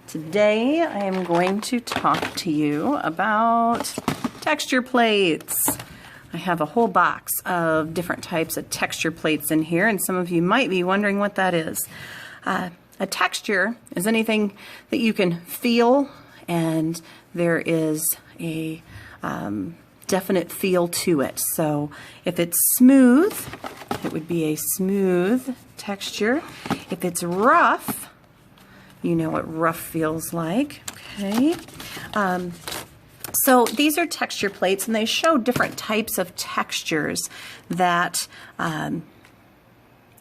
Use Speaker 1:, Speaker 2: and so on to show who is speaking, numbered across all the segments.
Speaker 1: Today I am going to talk to you about texture plates. I have a whole box of different types of texture plates in here, and some of you might be wondering what that is. A texture is anything that you can feel, and there is a definite feel to it. So if it's smooth, it would be a smooth texture. If it's rough, you know what rough feels like. Okay. So these are texture plates, and they show different types of textures that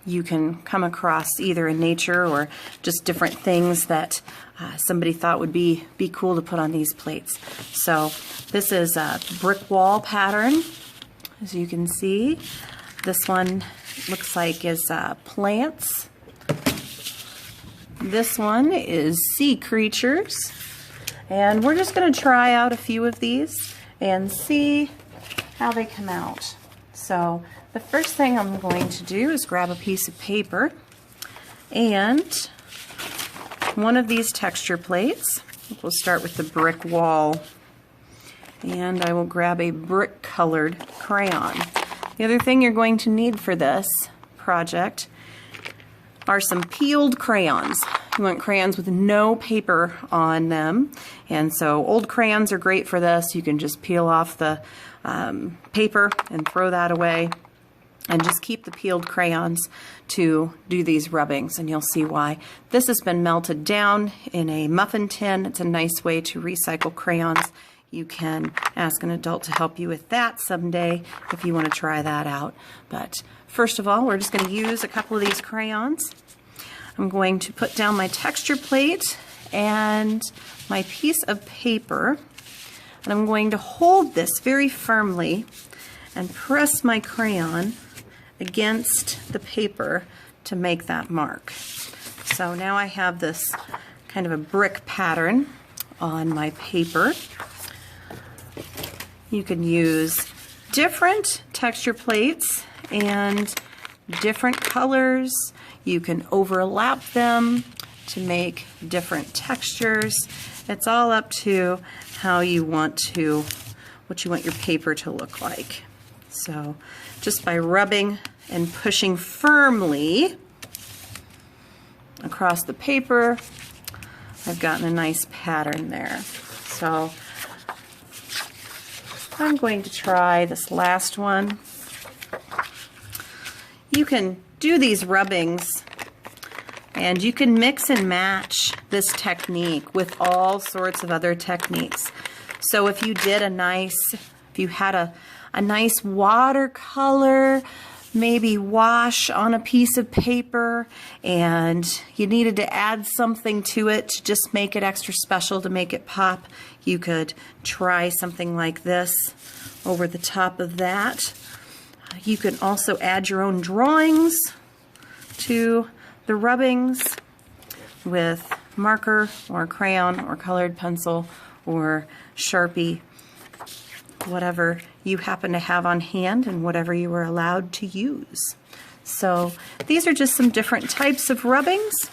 Speaker 1: you can come across either in nature or just different things that somebody thought would be cool to put on these plates. So this is a brick wall pattern, as you can see. This one looks like is plants. This one is sea creatures. And we're just going to try out a few of these and see how they come out. So the first thing I'm going to do is grab a piece of paper and one of these texture plates. We'll start with the brick wall. And I will grab a brick colored crayon. The other thing you're going to need for this project are some peeled crayons. You want crayons with no paper on them, and so old crayons are great for this. You can just peel off the paper and throw that away, and just keep the peeled crayons to do these rubbings, and you'll see why. This has been melted down in a muffin tin. It's a nice way to recycle crayons. You can ask an adult to help you with that someday if you want to try that out. But first of all, we're just going to use a couple of these crayons. I'm going to put down my texture plate and my piece of paper, and I'm going to hold this very firmly and press my crayon against the paper to make that mark. So now I have this kind of a brick pattern on my paper. You can use different texture plates and different colors. You can overlap them to make different textures. It's all up to how you want what you want your paper to look like. So just by rubbing and pushing firmly across the paper, I've gotten a nice pattern there. So I'm going to try this last one. You can do these rubbings and you can mix and match this technique with all sorts of other techniques. So if you did if you had a nice watercolor, maybe wash on a piece of paper, and you needed to add something to it to just make it extra special, to make it pop, you could try something like this over the top of that. You can also add your own drawings to the rubbings with marker or crayon or colored pencil or Sharpie, whatever you happen to have on hand and whatever you were allowed to use. So these are just some different types of rubbings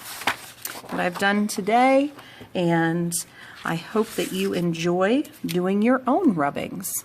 Speaker 1: that I've done today, and I hope that you enjoy doing your own rubbings.